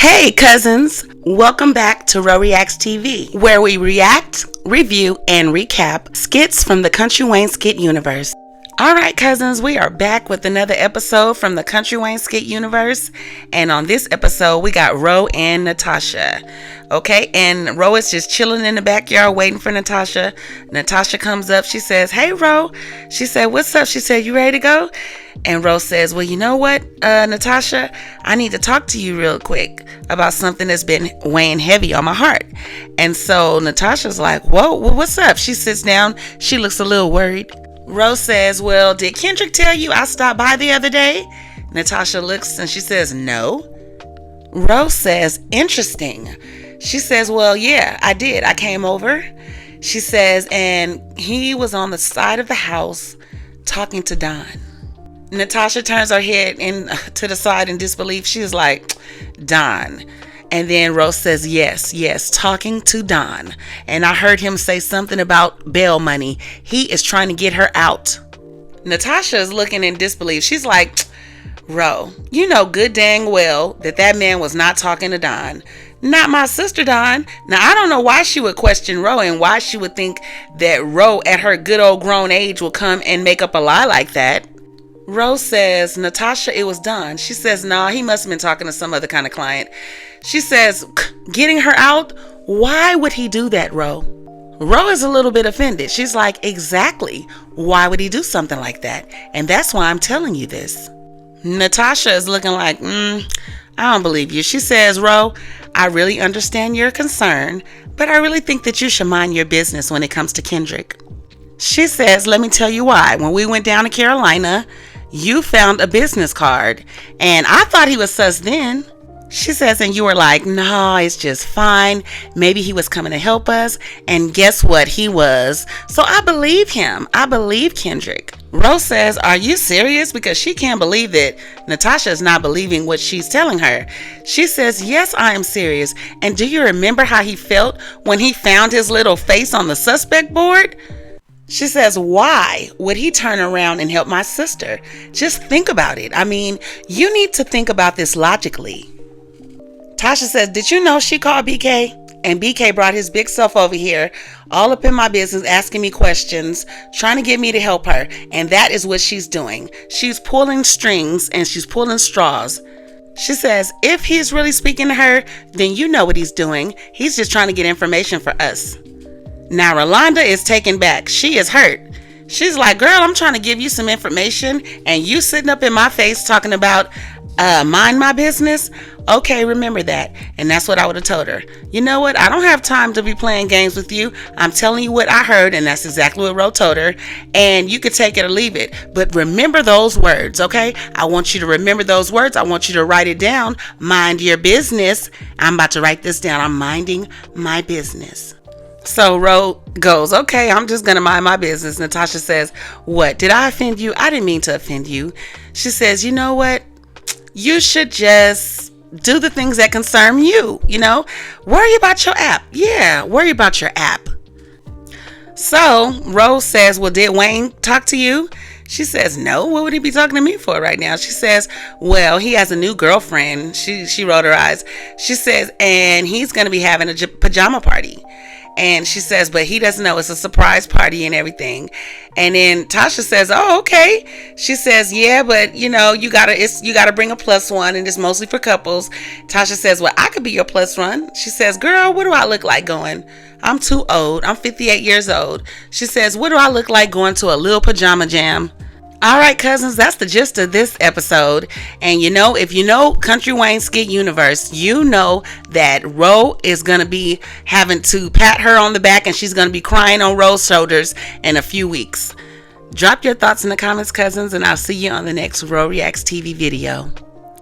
Hey cousins, welcome back to Ro Reacts TV, where we react, review, and recap skits from the Country Wayne skit universe. Alright cousins, we are back with another episode from the Country Wayne skit universe, and on this episode we got Ro and Natasha. Okay, and Ro is just chilling in the backyard waiting for Natasha. Natasha comes up, she says, "Hey Ro," she said, "What's up?" She said, "You ready to go?" And Ro says, "Well, you know what, Natasha, I need to talk to you real quick about something that's been weighing heavy on my heart." And so Natasha's like, "Whoa, what's up?" She sits down, she looks a little worried. Ro says, "Well, did Kendrick tell you I stopped by the other day?" Natasha looks and she says, "No." Ro says, "Interesting." She says, "Well, yeah, I did. I came over." She says, "And he was on the side of the house talking to Don." Natasha turns her head to the side in disbelief. She's like, "Don?" And then Rose says, yes, talking to Don. "And I heard him say something about bail money. He is trying to get her out." Natasha is looking in disbelief. She's like, "Ro, you know good dang well that man was not talking to Don. Not my sister Don." Now, I don't know why she would question Ro and why she would think that Ro at her good old grown age will come and make up a lie like that. Ro says, "Natasha, it was Don." She says, "Nah, he must have been talking to some other kind of client." She says, "Getting her out? Why would he do that, Ro?" Ro is a little bit offended. She's like, "Exactly. Why would he do something like that? And that's why I'm telling you this." Natasha is looking like, I don't believe you. She says, "Ro, I really understand your concern, but I really think that you should mind your business when it comes to Kendrick." She says, "Let me tell you why. When we went down to Carolina, you found a business card, and I thought he was sus then." She says, "And you were like, no, it's just fine. Maybe he was coming to help us." And guess what? He was. So I believe him. I believe Kendrick. Rose says, "Are you serious?" Because she can't believe that Natasha is not believing what she's telling her. She says, "Yes, I am serious. And do you remember how he felt when he found his little face on the suspect board?" She says, "Why would he turn around and help my sister? Just think about it. I mean, you need to think about this logically." Tasha says, "Did you know she called BK? And BK brought his big self over here, all up in my business, asking me questions, trying to get me to help her. And that is what she's doing. She's pulling strings and she's pulling straws." She says, "If he's really speaking to her, then you know what he's doing. He's just trying to get information for us." Now, Rolanda is taken back. She is hurt. She's like, "Girl, I'm trying to give you some information and you sitting up in my face talking about mind my business? Okay, remember that." And that's what I would have told her. "You know what? I don't have time to be playing games with you. I'm telling you what I heard," and that's exactly what Ro told her. "And you could take it or leave it. But remember those words, okay? I want you to remember those words. I want you to write it down. Mind your business." I'm about to write this down. I'm minding my business. So Ro goes, "Okay, I'm just going to mind my business." Natasha says, "What? Did I offend you? I didn't mean to offend you." She says, "You know what? You should just do the things that concern you, Worry about your app. Yeah, worry about your app." So Rose says, "Well, did Wayne talk to you?" She says, "No, what would he be talking to me for right now?" She says, "Well, he has a new girlfriend." She rolled her eyes. She says, "And he's going to be having a pajama party." And she says, "But he doesn't know, it's a surprise party and everything." And then Tasha says, "Oh, okay." She says, "Yeah, but you gotta bring a plus one, and it's mostly for couples." Tasha says, "Well, I could be your plus one." She says, "Girl, what do I look like going? I'm too old. I'm 58 years old." She says, "What do I look like going to a little pajama jam?" All right, cousins, that's the gist of this episode. And if you know Country Wayne skit universe, you know that Ro is going to be having to pat her on the back and she's going to be crying on Ro's shoulders in a few weeks. Drop your thoughts in the comments, cousins, and I'll see you on the next Ro Reacts TV video.